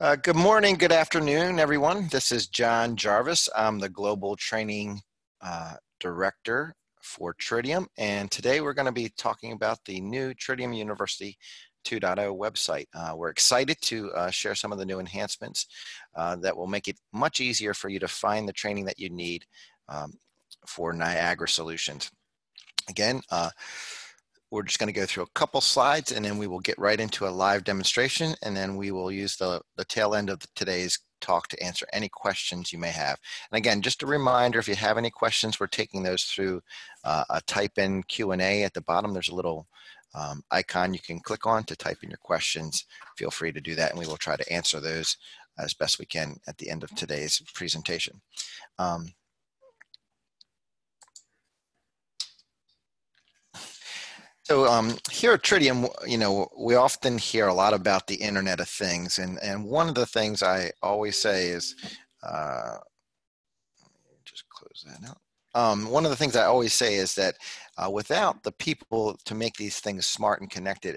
Good morning, good afternoon, everyone. This is Jon Jarvis. I'm the Global Training Director for Tridium, and today we're going to be talking about the new Tridium University 2.0 website. We're excited to share some of the new enhancements that will make it much easier for you to find the training that you need for Niagara solutions. Again, we're just going to go through a couple slides and then we will get right into a live demonstration, and then we will use the tail end of today's talk to answer any questions you may have. And again, just a reminder, if you have any questions, we're taking those through a type-in Q&A at the bottom. There's a little icon you can click on to type in your questions. Feel free to do that and we will try to answer those as best we can at the end of today's presentation. So here at Tridium, we often hear a lot about the Internet of Things, and one of the things I always say is, just close that out. One of the things I always say is that without the people to make these things smart and connected,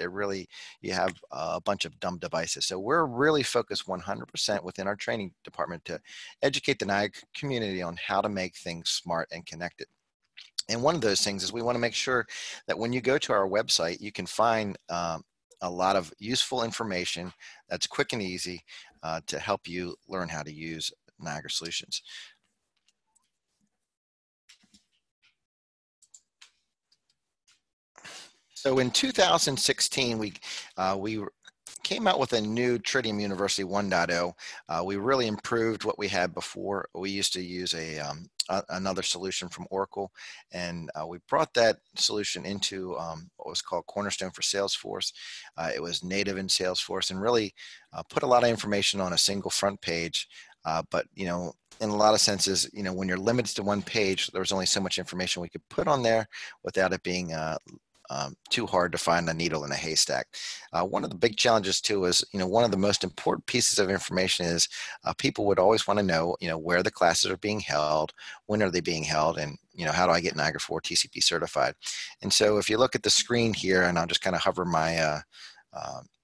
you have a bunch of dumb devices. So we're really focused 100% within our training department to educate the Niagara community on how to make things smart and connected. And one of those things is we want to make sure that when you go to our website, you can find a lot of useful information that's quick and easy to help you learn how to use Niagara solutions. So in 2016, we came out with a new Tridium University 1.0. We really improved what we had before. We used to use another solution from Oracle, and we brought that solution into what was called Cornerstone for Salesforce. It was native in Salesforce and really put a lot of information on a single front page. But in a lot of senses, when you're limited to one page, there was only so much information we could put on there without it being too hard to find a needle in a haystack. One of the big challenges too is, one of the most important pieces of information is people would always want to know, where the classes are being held, when are they being held, and how do I get Niagara 4 TCP certified? And so if you look at the screen here, and I'll just kind of hover my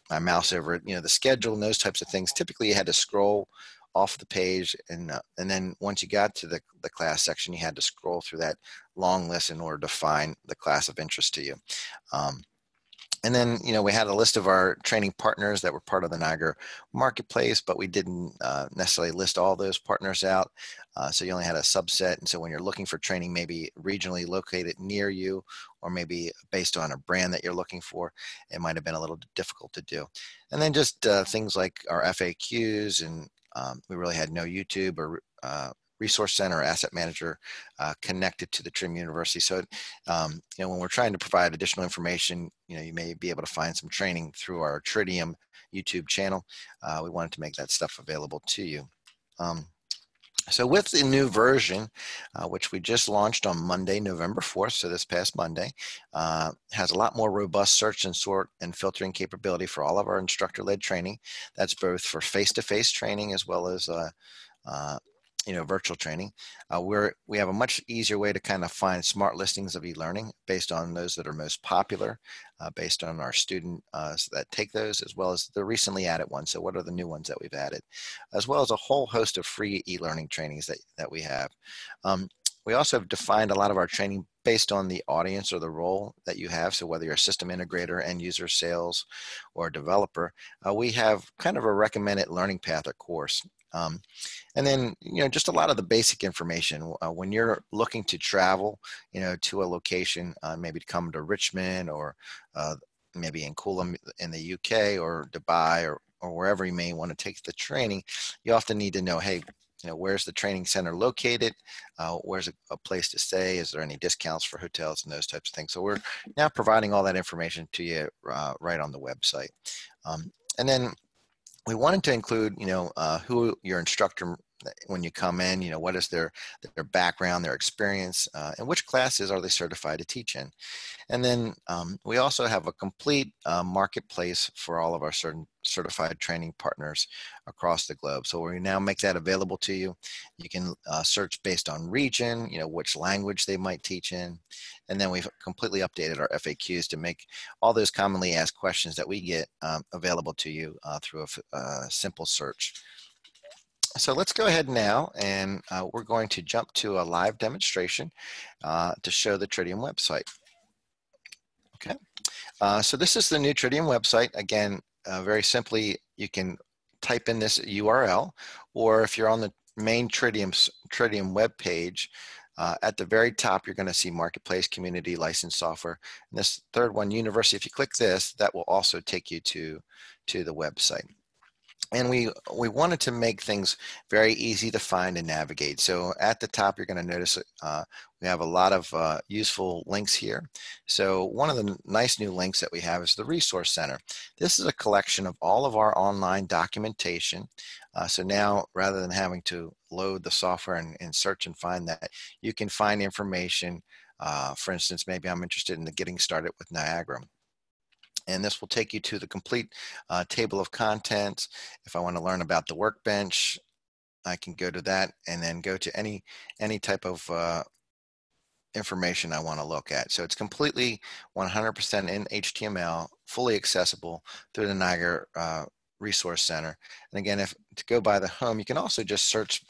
my mouse over it, the schedule and those types of things. Typically, you had to scroll off the page, and then once you got to the class section, you had to scroll through that long list in order to find the class of interest to you. And then, we had a list of our training partners that were part of the Niagara marketplace, but we didn't necessarily list all those partners out. So you only had a subset. And so when you're looking for training, maybe regionally located near you, or maybe based on a brand that you're looking for, it might have been a little difficult to do. And then just things like our FAQs, and we really had no YouTube or resource center or asset manager connected to the Tridium University. So, when we're trying to provide additional information, you may be able to find some training through our Tridium YouTube channel. We wanted to make that stuff available to you. So with the new version, which we just launched on Monday, November 4th, so this past Monday, has a lot more robust search and sort and filtering capability for all of our instructor-led training. That's both for face-to-face training as well as virtual training. We have a much easier way to kind of find smart listings of eLearning based on those that are most popular, based on our student that take those, as well as the recently added ones. So what are the new ones that we've added, as well as a whole host of free eLearning trainings that we have. We also have defined a lot of our training based on the audience or the role that you have. So whether you're a system integrator, end user, sales, or developer, we have kind of a recommended learning path or course. And then, just a lot of the basic information. When you're looking to travel, to a location, maybe to come to Richmond, or maybe in Coolum in the UK, or Dubai, or wherever you may want to take the training, you often need to know, hey, where's the training center located? Where's a place to stay? Is there any discounts for hotels and those types of things? So we're now providing all that information to you right on the website. And then we wanted to include, who your instructor when you come in, what is their background, their experience, and which classes are they certified to teach in. And then we also have a complete marketplace for all of our certified training partners across the globe. So we now make that available to you. You can search based on region, which language they might teach in. And then we've completely updated our FAQs to make all those commonly asked questions that we get available to you through a simple search. So let's go ahead now, and we're going to jump to a live demonstration to show the Tridium website. Okay, so this is the new Tridium website. Again, very simply, you can type in this URL, or if you're on the main Tridium web page, at the very top, you're going to see Marketplace, Community, Licensed Software. And this third one, University, if you click this, that will also take you to the website. And we wanted to make things very easy to find and navigate. So at the top, you're going to notice we have a lot of useful links here. So one of the nice new links that we have is the Resource Center. This is a collection of all of our online documentation. So now, rather than having to load the software and search and find that, you can find information. For instance, maybe I'm interested in getting started with Niagara. And this will take you to the complete table of contents. If I want to learn about the workbench, I can go to that and then go to any type of information I want to look at. So it's completely 100% in HTML, fully accessible through the Niagara Resource Center. And again, to go by the home, you can also just search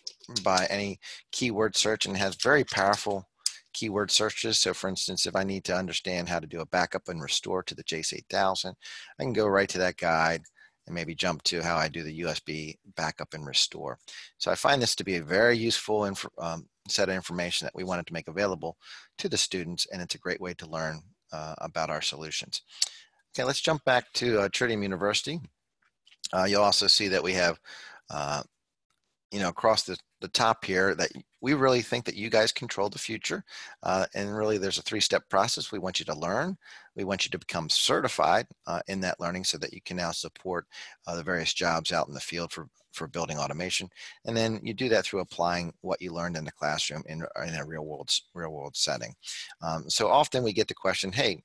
by any keyword search, and it has very powerful keyword searches. So for instance, if I need to understand how to do a backup and restore to the JACE 8000, I can go right to that guide and maybe jump to how I do the USB backup and restore. So I find this to be a very useful set of information that we wanted to make available to the students, and it's a great way to learn about our solutions. Okay, let's jump back to Tridium University. You'll also see that we have across the top here that we really think that you guys control the future. And really there's a 3-step process. We want you to learn. We want you to become certified in that learning so that you can now support the various jobs out in the field for building automation. And then you do that through applying what you learned in the classroom in a real world setting. So often we get the question, hey,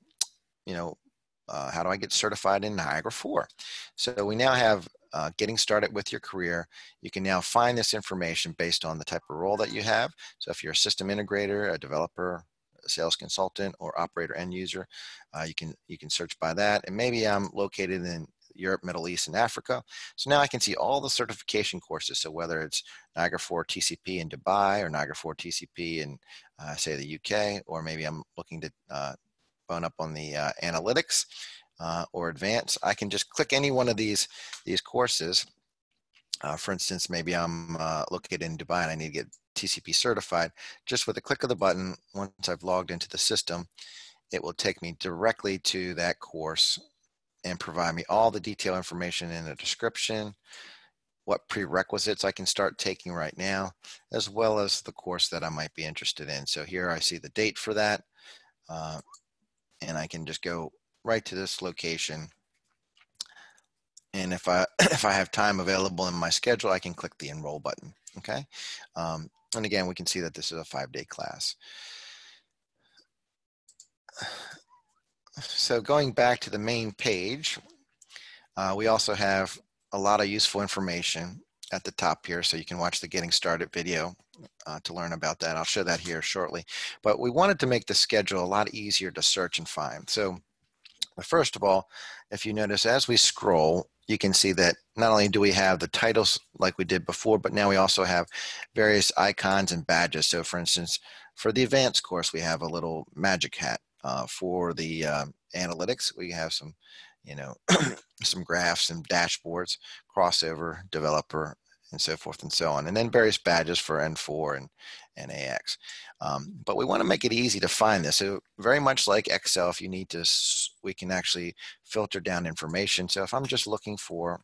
how do I get certified in Niagara 4? So we now have getting started with your career. You can now find this information based on the type of role that you have. So if you're a system integrator, a developer, a sales consultant, or operator end user, you can search by that. And maybe I'm located in Europe, Middle East, and Africa. So now I can see all the certification courses. So whether it's Niagara 4 TCP in Dubai or Niagara 4 TCP in, say, the UK, or maybe I'm looking to bone up on the analytics or advanced, I can just click any one of these courses. For instance, maybe I'm located in Dubai and I need to get TCP certified. Just with a click of the button, once I've logged into the system, it will take me directly to that course and provide me all the detailed information in the description, what prerequisites I can start taking right now, as well as the course that I might be interested in. So here I see the date for that, and I can just go right to this location. And if I have time available in my schedule, I can click the enroll button. Okay. And again, we can see that this is a 5-day class. So going back to the main page, we also have a lot of useful information at the top here. So you can watch the Getting Started video to learn about that. I'll show that here shortly. But we wanted to make the schedule a lot easier to search and find. So first of all, if you notice, as we scroll, you can see that not only do we have the titles like we did before, but now we also have various icons and badges. So for instance, for the advanced course, we have a little magic hat. For the analytics, we have some, some graphs and dashboards, crossover, developer, and so forth and so on. And then various badges for N4 and AX. But we want to make it easy to find this. So very much like Excel, if you need to, we can actually filter down information. So if I'm just looking for,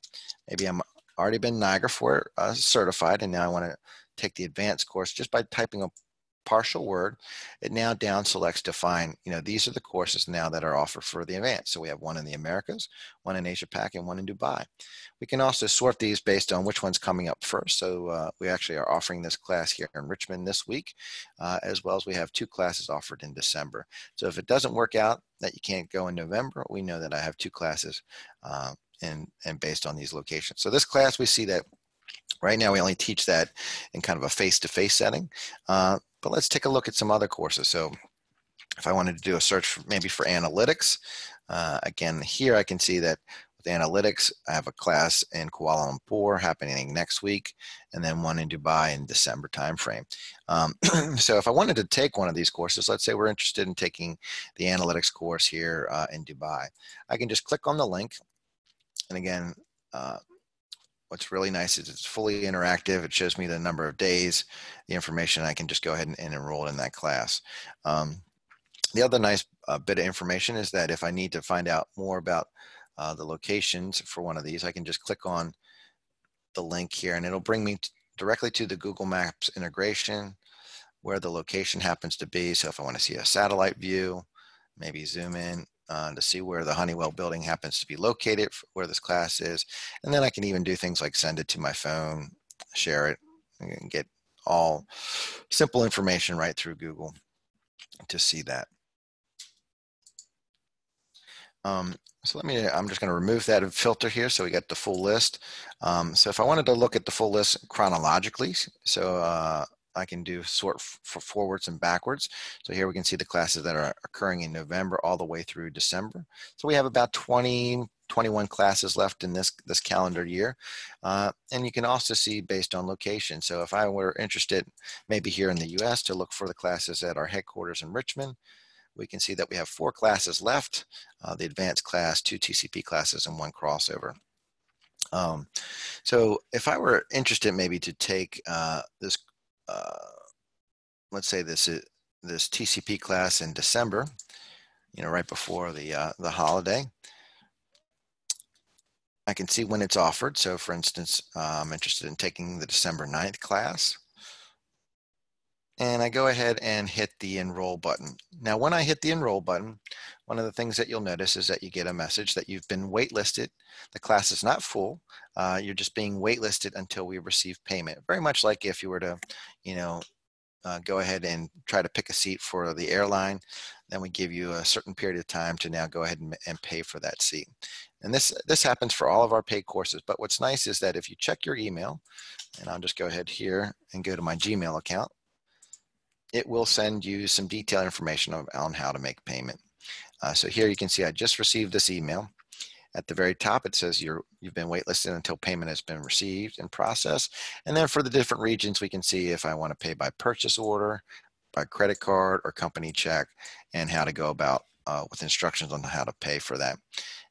maybe I'm already been Niagara 4 certified, and now I want to take the advanced course, just by typing partial word, it now down selects to find, these are the courses now that are offered for the advanced. So we have one in the Americas, one in Asia Pac, and one in Dubai. We can also sort these based on which one's coming up first. So we actually are offering this class here in Richmond this week, as well as we have 2 classes offered in December. So if it doesn't work out that you can't go in November, we know that I have 2 classes and based on these locations. So this class, we see that right now we only teach that in kind of a face-to-face setting, but let's take a look at some other courses. So if I wanted to do a search maybe for analytics, again, here I can see that with analytics, I have a class in Kuala Lumpur happening next week, and then one in Dubai in December timeframe. So if I wanted to take one of these courses, let's say we're interested in taking the analytics course here in Dubai, I can just click on the link. And again, what's really nice is it's fully interactive. It shows me the number of days, the information. I can just go ahead and enroll in that class. The other nice bit of information is that if I need to find out more about the locations for one of these, I can just click on the link here and it'll bring me directly to the Google Maps integration where the location happens to be. So if I want to see a satellite view, maybe zoom in to see where the Honeywell building happens to be located, where this class is. And then I can even do things like send it to my phone, share it, and get all simple information right through Google to see that. So I'm just going to remove that filter here so we get the full list. So if I wanted to look at the full list chronologically, so I can do sort for forwards and backwards. So here we can see the classes that are occurring in November all the way through December. So we have about 20, 21 classes left in this calendar year. And you can also see based on location. So if I were interested maybe here in the US to look for the classes at our headquarters in Richmond, we can see that we have 4 classes left, the advanced class, 2 TCP classes, and 1 crossover. So if I were interested maybe to take this, let's say this TCP class in December, right before the holiday, I can see when it's offered. So for instance, I'm interested in taking the December 9th class. And I go ahead and hit the enroll button. Now, when I hit the enroll button, one of the things that you'll notice is that you get a message that you've been waitlisted. The class is not full. You're just being waitlisted until we receive payment. Very much like if you were to, go ahead and try to pick a seat for the airline, then we give you a certain period of time to now go ahead and pay for that seat. And this happens for all of our paid courses. But what's nice is that if you check your email, and I'll just go ahead here and go to my Gmail account, it will send you some detailed information on how to make payment. So here you can see I just received this email. At the very top, it says you've been waitlisted until payment has been received and processed. And then for the different regions, we can see if I want to pay by purchase order, by credit card, or company check, and how to go about with instructions on how to pay for that.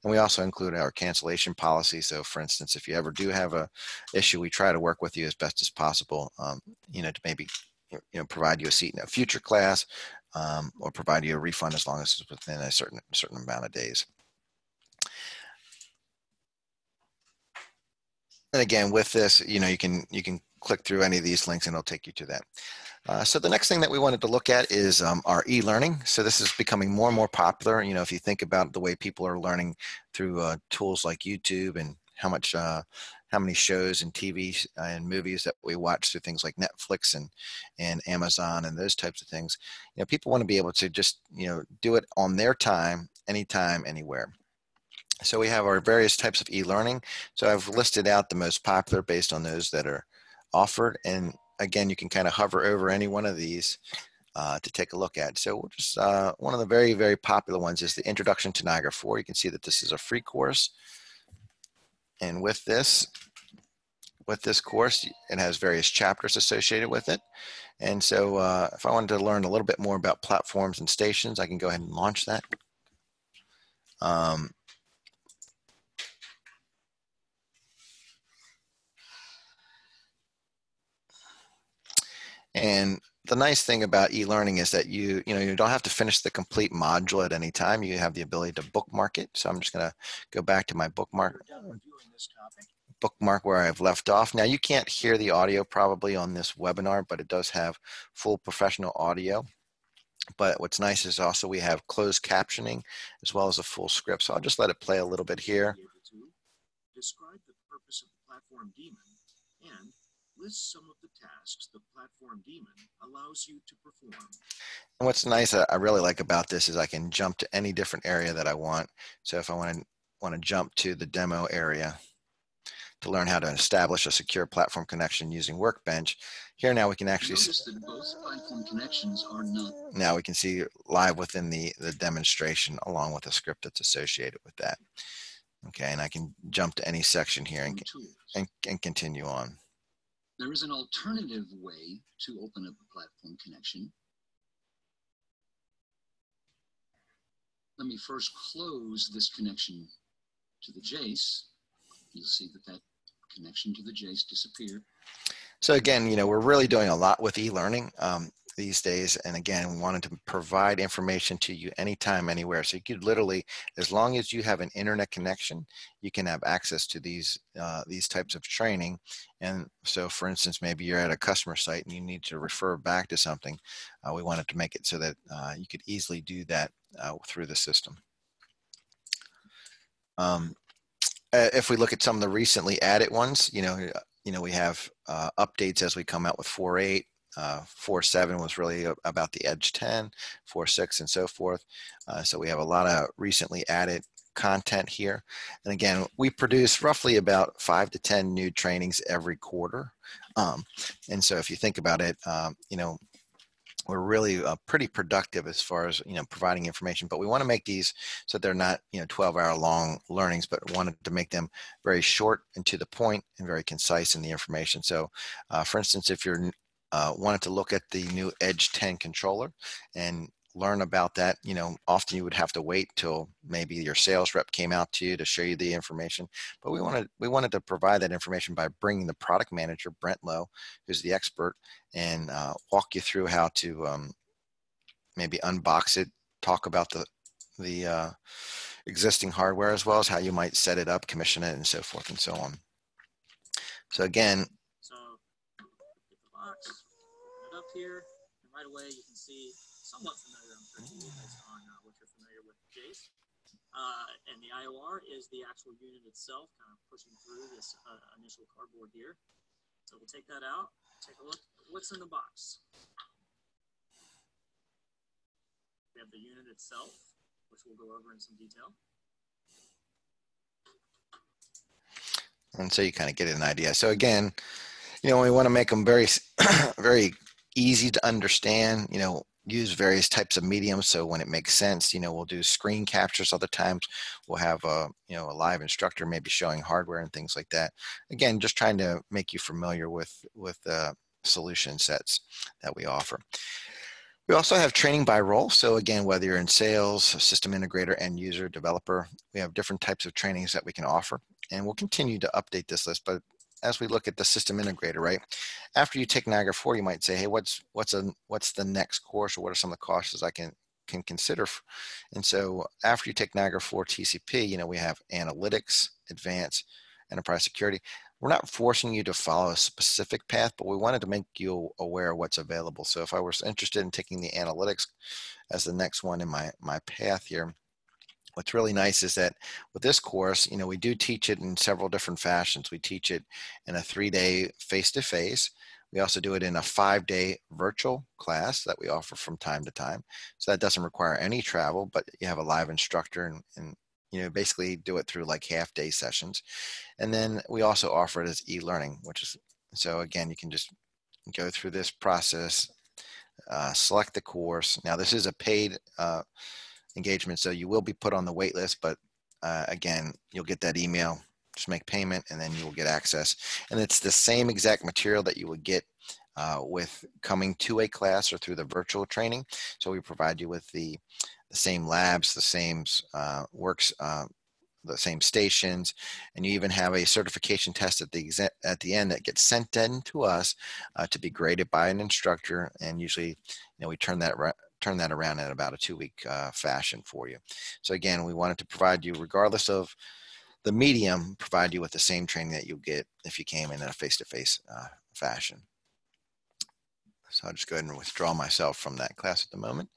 And we also include our cancellation policy. So for instance, if you ever do have a issue, we try to work with you as best as possible, to maybe provide you a seat in a future class, or provide you a refund as long as it's within a certain amount of days. And again, with this, you can click through any of these links and it'll take you to that. So the next thing that we wanted to look at is our e-learning. So this is becoming more and more popular. If you think about the way people are learning through tools like YouTube and how many shows and TV and movies that we watch through things like Netflix and Amazon and those types of things. People want to be able to just, do it on their time, anytime, anywhere. So we have our various types of e-learning. So I've listed out the most popular based on those that are offered. And again, you can kind of hover over any one of these to take a look at. So we'll just, one of the very, very popular ones is the Introduction to Niagara 4. You can see that this is a free course. And with this course, it has various chapters associated with it. And so if I wanted to learn a little bit more about platforms and stations, I can go ahead and launch that. And the nice thing about e-learning is that you don't have to finish the complete module at any time. You have the ability to bookmark it. So I'm just going to go back to my bookmark bookmark where I've left off. Now you can't hear the audio probably on this webinar, but it does have full professional audio. But what's nice is also we have closed captioning as well as a full script. So I'll just let it play a little bit here. Describe the purpose of the platform daemon and list some of the tasks the platform daemon allows you to perform. And what's nice, I really like about this is I can jump to any different area that I want. So if I want to jump to the demo area to learn how to establish a secure platform connection using Workbench, here now we can actually notice that both platform connections are not. Now we can see live within the demonstration along with a script that's associated with that. Okay, and I can jump to any section here and continue on. There is an alternative way to open up a platform connection. Let me first close this connection to the JACE. You'll see that that connection to the JACE disappeared. So again, we're really doing a lot with e-learning these days. And again, we wanted to provide information to you anytime, anywhere. So you could literally, as long as you have an internet connection, you can have access to these types of training. And so for instance, maybe you're at a customer site and you need to refer back to something. We wanted to make it so that you could easily do that through the system. If we look at some of the recently added ones, we have updates as we come out with 4.8. 4.7 was really about the Edge 10, 4.6 and so forth. So we have a lot of recently added content here. And again, we produce roughly about 5 to 10 new trainings every quarter. And so if you think about it, we're really pretty productive as far as providing information, but we want to make these so they're not 12-hour long learnings, but wanted to make them very short and to the point and very concise in the information. So for instance, if you're wanted to look at the new Edge 10 controller and learn about that, often you would have to wait till maybe your sales rep came out to you to show you the information. But we wanted to provide that information by bringing the product manager, Brent Lowe, who's the expert, and walk you through how to maybe unbox it, talk about the existing hardware, as well as how you might set it up, commission it, and so forth and so on. So again, get the box, open it up here, and right away you can see somewhat familiar, I'm sure to you, based on what you're familiar with JACE. And the IOR is the actual unit itself, kind of pushing through this initial cardboard here. So we'll take that out, take a look at what's in the box. We have the unit itself, which we'll go over in some detail. And so you kind of get an idea. So again, we want to make them very, very easy to understand, use various types of mediums. So when it makes sense, we'll do screen captures. Other times we'll have a live instructor maybe showing hardware and things like that. Again, just trying to make you familiar with the solution sets that we offer. We also have training by role. So again, whether you're in sales, system integrator, end user, developer, we have different types of trainings that we can offer. And we'll continue to update this list. But as we look at the system integrator, right? After you take Niagara 4, you might say, hey, what's the next course, or what are some of the courses I can consider? And so after you take Niagara 4 TCP, we have analytics, advanced, enterprise security. We're not forcing you to follow a specific path, but we wanted to make you aware of what's available. So if I was interested in taking the analytics as the next one in my path here, what's really nice is that with this course, we do teach it in several different fashions. We teach it in a 3-day face-to-face. We also do it in a 5-day virtual class that we offer from time to time. So that doesn't require any travel, but you have a live instructor and basically do it through like half-day sessions. And then we also offer it as e-learning, which is, so again, you can just go through this process, select the course. Now this is a paid engagement, so you will be put on the wait list, but again, you'll get that email, just make payment, and then you will get access. And it's the same exact material that you would get with coming to a class or through the virtual training. So we provide you with the same labs, the same the same stations, and you even have a certification test at the end that gets sent in to us to be graded by an instructor, and usually we turn that around in about a 2-week fashion for you. So again, we wanted to provide you, regardless of the medium provide you with the same training that you get if you came in a face-to-face fashion. So I'll just go ahead and withdraw myself from that class at the moment.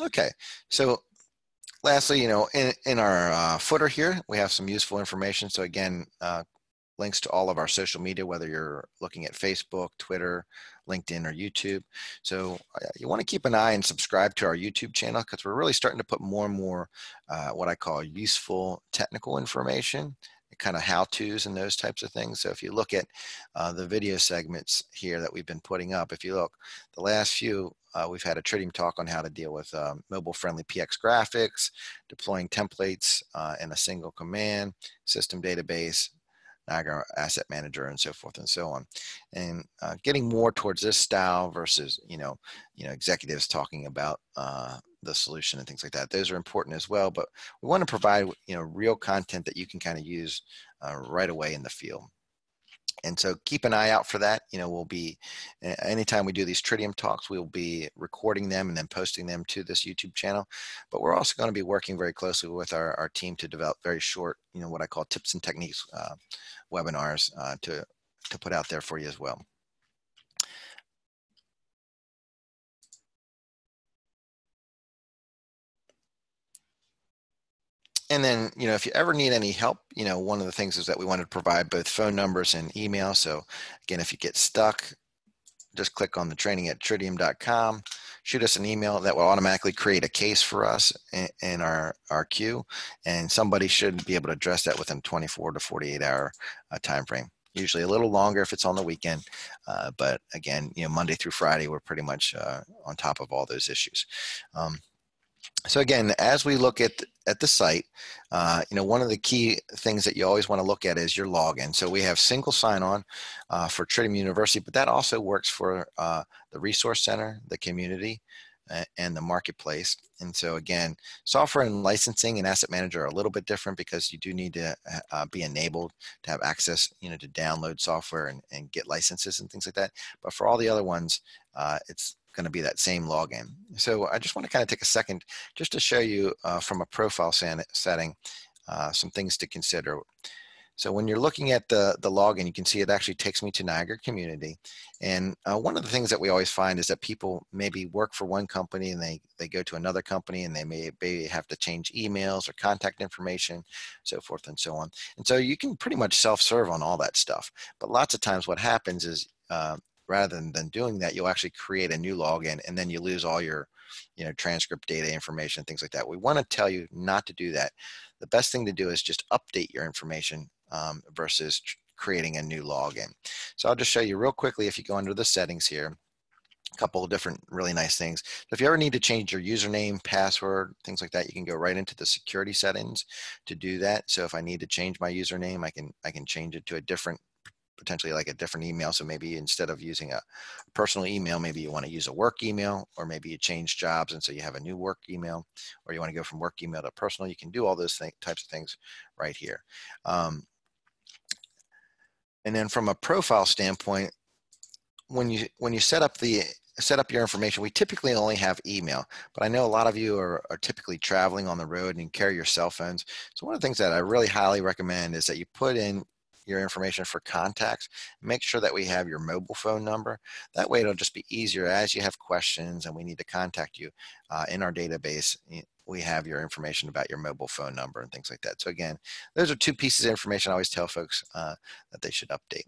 Okay, so lastly, in our footer here, we have some useful information. So again, links to all of our social media, whether you're looking at Facebook, Twitter, LinkedIn, or YouTube. So you want to keep an eye and subscribe to our YouTube channel, because we're really starting to put more and more what I call useful technical information, kind of how-tos and those types of things. So if you look at the video segments here that we've been putting up, if you look, the last few, we've had a Tridium talk on how to deal with mobile-friendly PX graphics, deploying templates in a single command, system database, Niagara Asset Manager, and so forth and so on, and getting more towards this style versus executives talking about the solution and things like that. Those are important as well, but we want to provide real content that you can kind of use right away in the field. And so keep an eye out for that. We'll be, anytime we do these Tridium talks, we'll be recording them and then posting them to this YouTube channel. But we're also going to be working very closely with our team to develop very short, what I call tips and techniques webinars to put out there for you as well. And then, if you ever need any help, one of the things is that we want to provide both phone numbers and email. So again, if you get stuck, just click on the training@tridium.com, shoot us an email that will automatically create a case for us in our queue. And somebody should be able to address that within 24 to 48 hour time frame. Usually a little longer if it's on the weekend. But again, Monday through Friday, we're pretty much on top of all those issues. So again, as we look at the site, one of the key things that you always want to look at is your login. So we have single sign-on for Tridium University, but that also works for the Resource Center, the community, and the marketplace. And so again, software and licensing and asset manager are a little bit different, because you do need to be enabled to have access, to download software and get licenses and things like that. But for all the other ones, it's going to be that same login. So I just want to kind of take a second just to show you from a profile setting some things to consider. So when you're looking at the login, you can see it actually takes me to Niagara Community. And one of the things that we always find is that people maybe work for one company and they go to another company, and they may have to change emails or contact information, so forth and so on. And so you can pretty much self-serve on all that stuff. But lots of times what happens is rather than doing that, you'll actually create a new login, and then you lose all your transcript data information, things like that. We want to tell you not to do that. The best thing to do is just update your information versus creating a new login. So I'll just show you real quickly. If you go under the settings here, a couple of different really nice things. So if you ever need to change your username, password, things like that, you can go right into the security settings to do that. So if I need to change my username, I can change it to a different, potentially like a different email. So maybe instead of using a personal email, maybe you want to use a work email, or maybe you change jobs and so you have a new work email, or you want to go from work email to personal. You can do all those types of things right here. And then from a profile standpoint, when you set up your information, we typically only have email, but I know a lot of you are typically traveling on the road and carry your cell phones. So one of the things that I really highly recommend is that you put in your information for contacts. Make sure that we have your mobile phone number. That way it'll just be easier as you have questions and we need to contact you in our database. We have your information about your mobile phone number and things like that. So again, those are two pieces of information I always tell folks that they should update.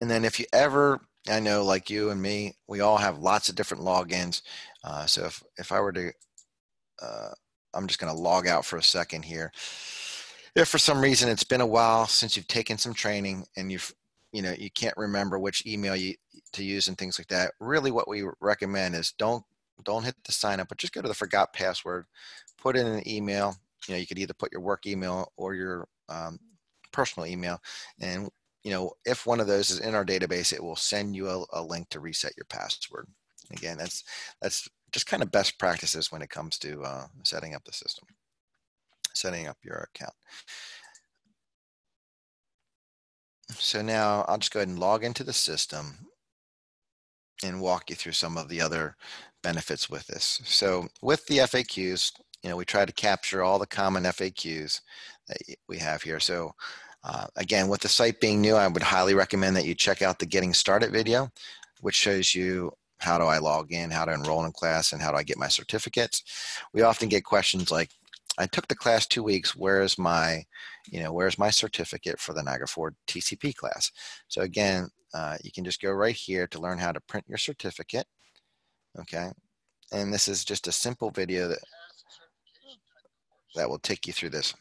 And then if you ever, I know like you and me, we all have lots of different logins. So if I were to, I'm just going to log out for a second here. If for some reason it's been a while since you've taken some training and you can't remember which email to use and things like that, really what we recommend is don't hit the sign up, but just go to the forgot password, put in an email. You could either put your work email or your personal email, and if one of those is in our database, it will send you a link to reset your password. Again, that's just kind of best practices when it comes to setting up the system, setting up your account. So now I'll just go ahead and log into the system and walk you through some of the other benefits with this. So with the FAQs, we try to capture all the common FAQs that we have here. So again, with the site being new, I would highly recommend that you check out the Getting Started video, which shows you how do I log in, how to enroll in class, and how do I get my certificates. We often get questions like, I took the class 2 weeks, where's my certificate for the Niagara 4 TCP class? So again, you can just go right here to learn how to print your certificate, okay? And this is just a simple video that will take you through this.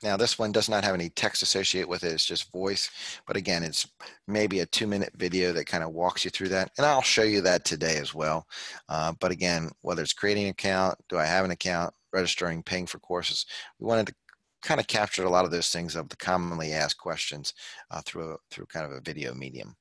Now, this one does not have any text associated with it. It's just voice. But again, it's maybe a 2-minute video that kind of walks you through that. And I'll show you that today as well. But again, whether it's creating an account, do I have an account, registering, paying for courses, we wanted to kind of capture a lot of those things of the commonly asked questions through kind of a video medium.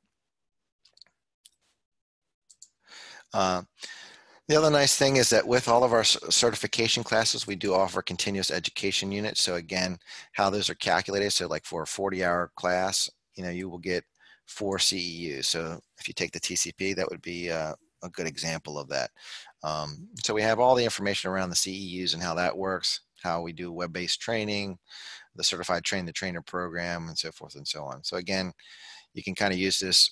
The other nice thing is that with all of our certification classes, we do offer continuous education units. So again, how those are calculated. So like for a 40-hour class, you will get 4 CEUs. So if you take the TCP, that would be a good example of that. So we have all the information around the CEUs and how that works, how we do web-based training, the Certified Train the Trainer program, and so forth and so on. So again, you can kind of use this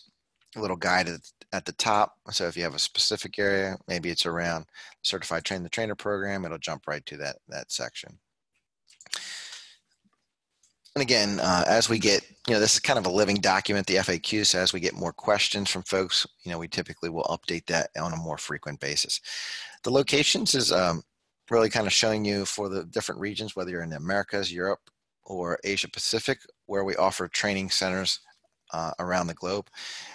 little guide at the top. So if you have a specific area, maybe it's around Certified Train the Trainer program, it'll jump right to that section. And again, as we get, this is kind of a living document, the FAQ. So as we get more questions from folks, we typically will update that on a more frequent basis. The locations is really kind of showing you for the different regions, whether you're in the Americas, Europe, or Asia Pacific, where we offer training centers around the globe.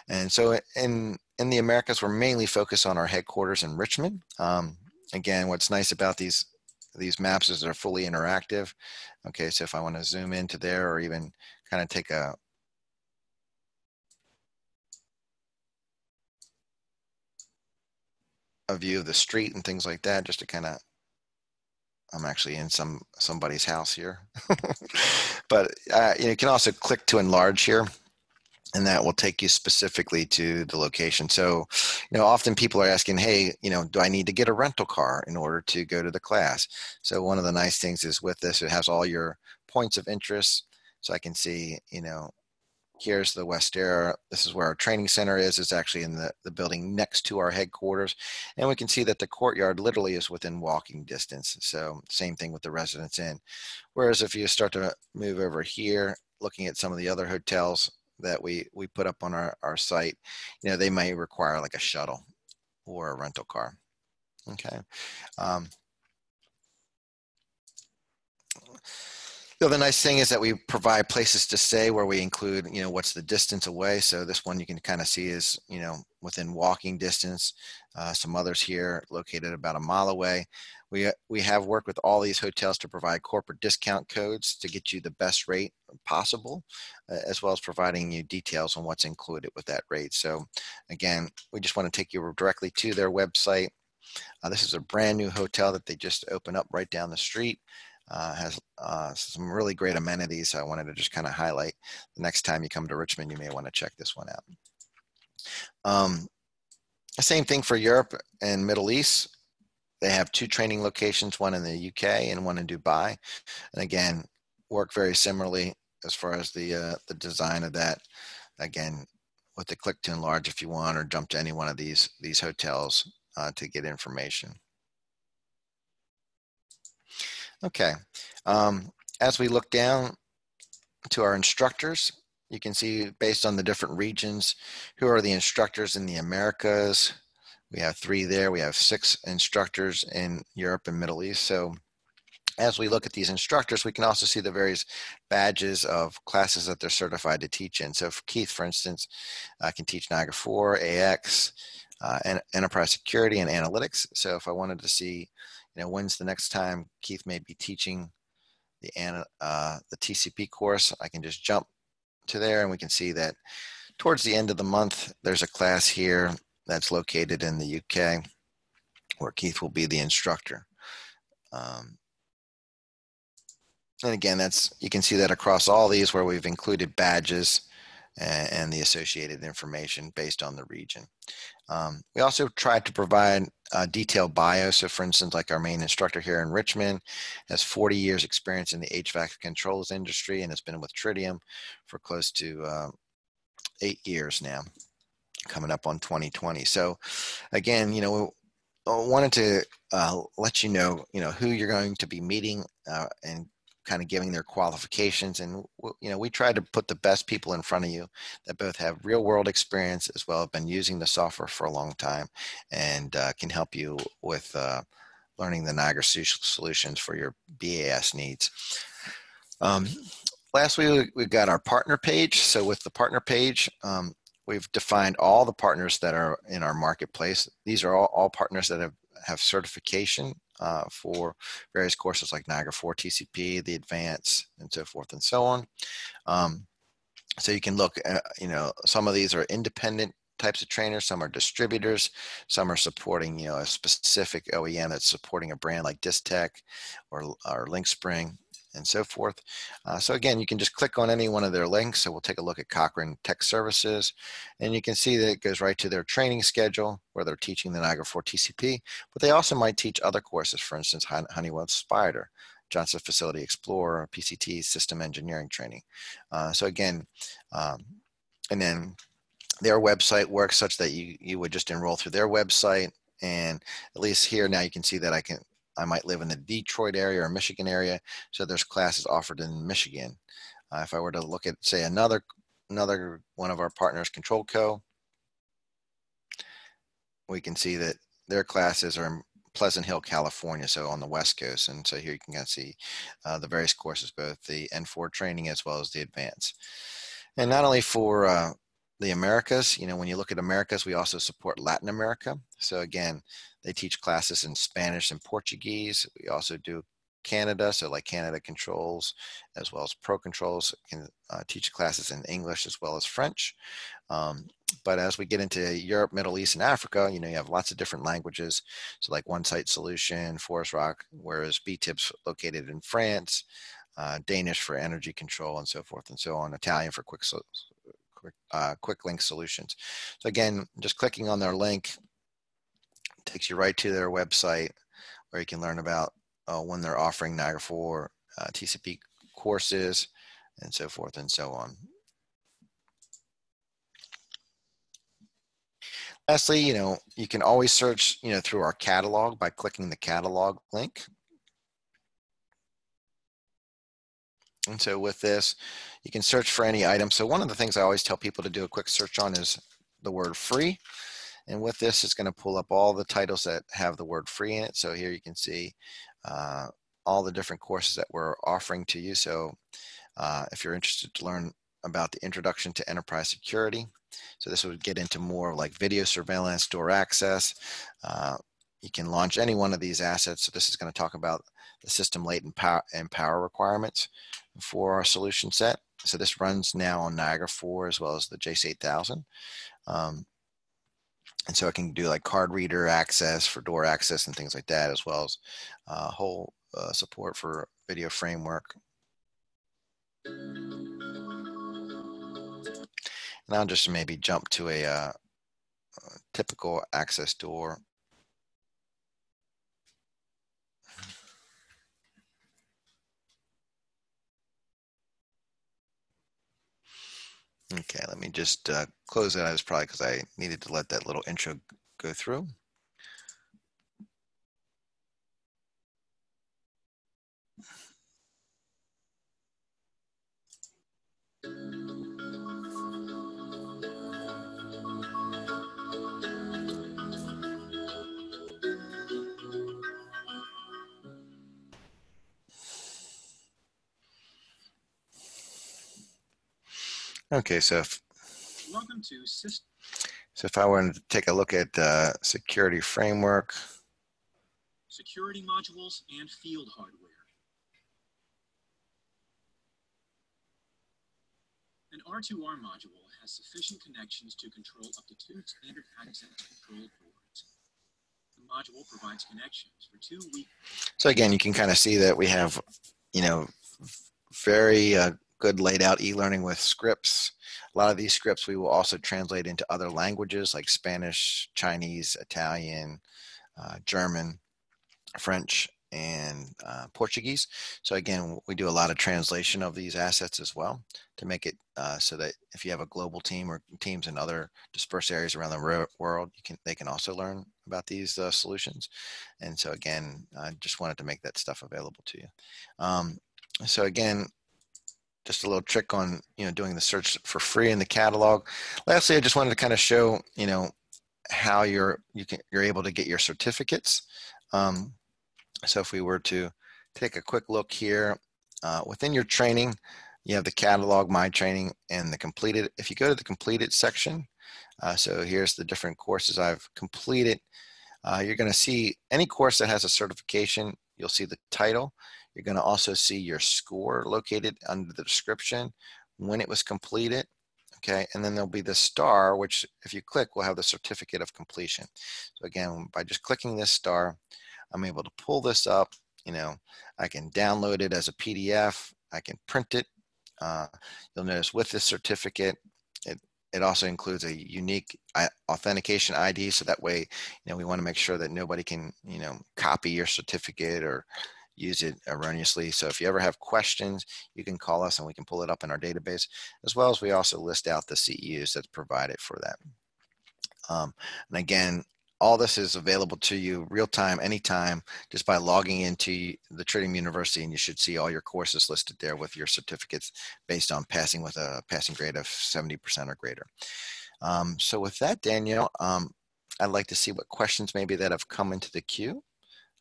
And so in the Americas, we're mainly focused on our headquarters in Richmond. Again, what's nice about these maps is they're fully interactive. Okay, so if I want to zoom into there or even kind of take a view of the street and things like that, just to kind of, I'm actually in somebody's house here. But you can also click to enlarge here, and that will take you specifically to the location. So, often people are asking, hey, do I need to get a rental car in order to go to the class? So one of the nice things is with this, it has all your points of interest. So I can see, here's the West Area. This is where our training center is. It's actually in the building next to our headquarters. And we can see that the courtyard literally is within walking distance. So same thing with the Residence Inn. Whereas if you start to move over here, looking at some of the other hotels that we put up on our site, they may require like a shuttle or a rental car. Okay. The other nice thing is that we provide places to stay where we include, what's the distance away. So this one you can kind of see is, within walking distance. Some others here located about a mile away. We have worked with all these hotels to provide corporate discount codes to get you the best rate possible, as well as providing you details on what's included with that rate. So again, we just want to take you directly to their website. This is a brand new hotel that they just opened up right down the street. Has some really great amenities. I wanted to just kind of highlight. The next time you come to Richmond, you may want to check this one out. Same thing for Europe and Middle East. They have 2 training locations, one in the UK and one in Dubai. And again, work very similarly as far as the design of that. Again, with the click to enlarge if you want, or jump to any one of these hotels to get information. Okay, as we look down to our instructors, you can see based on the different regions, who are the instructors in the Americas. We have 3 there. We have 6 instructors in Europe and Middle East. So as we look at these instructors, we can also see the various badges of classes that they're certified to teach in. So for Keith, for instance, can teach Niagara 4, AX, and Enterprise Security and Analytics. So if I wanted to see, when's the next time Keith may be teaching the TCP course, I can just jump to there and we can see that towards the end of the month, there's a class here that's located in the UK where Keith will be the instructor. And again, you can see that across all these where we've included badges and the associated information based on the region. We also tried to provide detailed bio. So for instance, like our main instructor here in Richmond has 40 years experience in the HVAC controls industry and has been with Tridium for close to 8 years now, coming up on 2020. So again, wanted to let you know, who you're going to be meeting and kind of giving their qualifications. And, we try to put the best people in front of you that both have real world experience as well as been using the software for a long time and can help you with learning the Niagara solutions for your BAS needs. Lastly, we've got our partner page. So with the partner page, we've defined all the partners that are in our marketplace. These are all partners that have certification for various courses like Niagara 4 TCP, the Advanced, and so forth and so on. So you can look at, some of these are independent types of trainers, some are distributors, some are supporting, a specific OEM that's supporting a brand like Distech or LinkSpring and so forth. So again, you can just click on any one of their links. So we'll take a look at Cochrane Tech Services, and you can see that it goes right to their training schedule where they're teaching the Niagara 4 TCP, but they also might teach other courses, for instance, Honeywell Spider, Johnson Facility Explorer, PCT, System Engineering Training. So again, and then their website works such that you would just enroll through their website. And at least here now you can see that I might live in the Detroit area or Michigan area. So there's classes offered in Michigan. If I were to look at, say, another one of our partners, Control Co., we can see that their classes are in Pleasant Hill, California, so on the West Coast. And so here you can kind of see the various courses, both the N4 training as well as the advanced. And not only for the Americas, when you look at Americas, we also support Latin America. So again, they teach classes in Spanish and Portuguese. We also do Canada, so like Canada Controls, as well as Pro Controls, can teach classes in English as well as French. But as we get into Europe, Middle East, and Africa, you have lots of different languages. So like One Site Solution, Forest Rock, whereas BTIP's located in France, Danish for energy control, and so forth and so on, Italian for quick link solutions. So again, just clicking on their link takes you right to their website where you can learn about when they're offering Niagara 4 TCP courses and so forth and so on. Lastly, you can always search, through our catalog by clicking the catalog link. And so with this, you can search for any item. So one of the things I always tell people to do a quick search on is the word free. And with this, it's going to pull up all the titles that have the word free in it. So here you can see all the different courses that we're offering to you. So if you're interested to learn about the introduction to enterprise security, so this would get into more like video surveillance, door access. You can launch any one of these assets. So this is going to talk about the system latent power requirements for our solution set. So this runs now on Niagara 4 as well as the JACE 8000. And so it can do like card reader access for door access and things like that, as well as whole support for video framework. And I'll just maybe jump to a typical access door. Okay, let me just close it out. It's probably because I needed to let that little intro go through. Okay, so if I wanted to take a look at security framework. Security modules and field hardware. An R2R module has sufficient connections to control up to 2 standard access control ports. The module provides connections for 2 weak. So again, you can kind of see that we have, very good laid out e-learning with scripts. A lot of these scripts we will also translate into other languages like Spanish, Chinese, Italian, German, French, and Portuguese. So again, we do a lot of translation of these assets as well to make it so that if you have a global team or teams in other dispersed areas around the world, they can also learn about these solutions. And so again, I just wanted to make that stuff available to you. So again, just a little trick on doing the search for free in the catalog. Lastly, I just wanted to kind of show how you're able to get your certificates. So if we were to take a quick look here, within your training, you have the catalog, my training, and the completed. If you go to the completed section, so here's the different courses I've completed. You're going to see any course that has a certification, you'll see the title. You're going to also see your score located under the description, when it was completed. Okay, and then there'll be the star, which if you click will have the certificate of completion. So again, by just clicking this star, I'm able to pull this up. I can download it as a PDF. I can print it. You'll notice with this certificate, it also includes a unique authentication ID. So that way, we want to make sure that nobody can, copy your certificate or use it erroneously. So if you ever have questions, you can call us and we can pull it up in our database, as well as we also list out the CEUs that's provided for that. And again, all this is available to you real time, anytime, just by logging into the Tridium University, and you should see all your courses listed there with your certificates based on passing with a passing grade of 70% or greater. So with that, Danielle, I'd like to see what questions maybe that have come into the queue.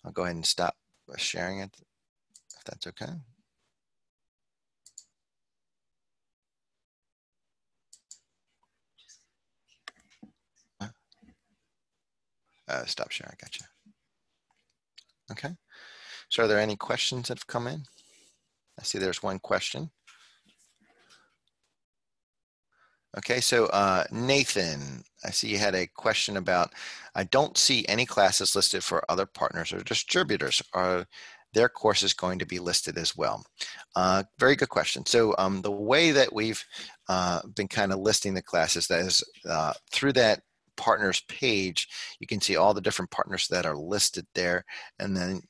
I'll go ahead and stop sharing it, if that's okay. Stop sharing, gotcha. Okay, so are there any questions that have come in? I see there's one question. Okay, so Nathan, I see you had a question about, I don't see any classes listed for other partners or distributors. Are their courses going to be listed as well? Very good question. So the way that we've been kind of listing the classes, that is through that partners page, you can see all the different partners that are listed there, and then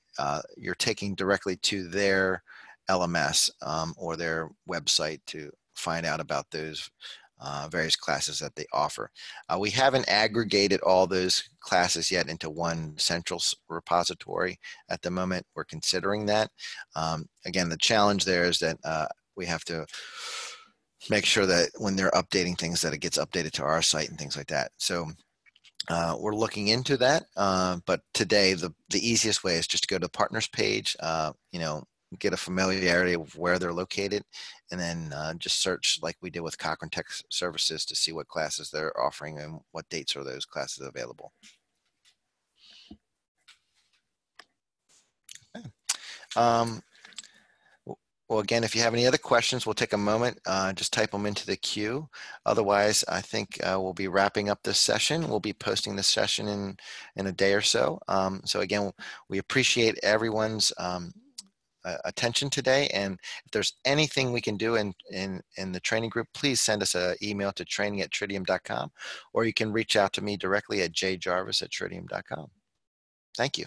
you're taking directly to their LMS or their website to find out about those various classes that they offer. We haven't aggregated all those classes yet into one central repository at the moment. We're considering that. Again, the challenge there is that we have to make sure that when they're updating things, that it gets updated to our site and things like that. So we're looking into that, but today the easiest way is just to go to the partners page, get a familiarity of where they're located, and then just search like we did with Cochrane Tech Services to see what classes they're offering and what dates are those classes available. Okay. Well, again, if you have any other questions, we'll take a moment, just type them into the queue. Otherwise, I think we'll be wrapping up this session. We'll be posting this session in a day or so. So again, we appreciate everyone's attention today. And if there's anything we can do in the training group, please send us an email to training@tridium.com, or you can reach out to me directly at jjarvis@tridium.com. Thank you.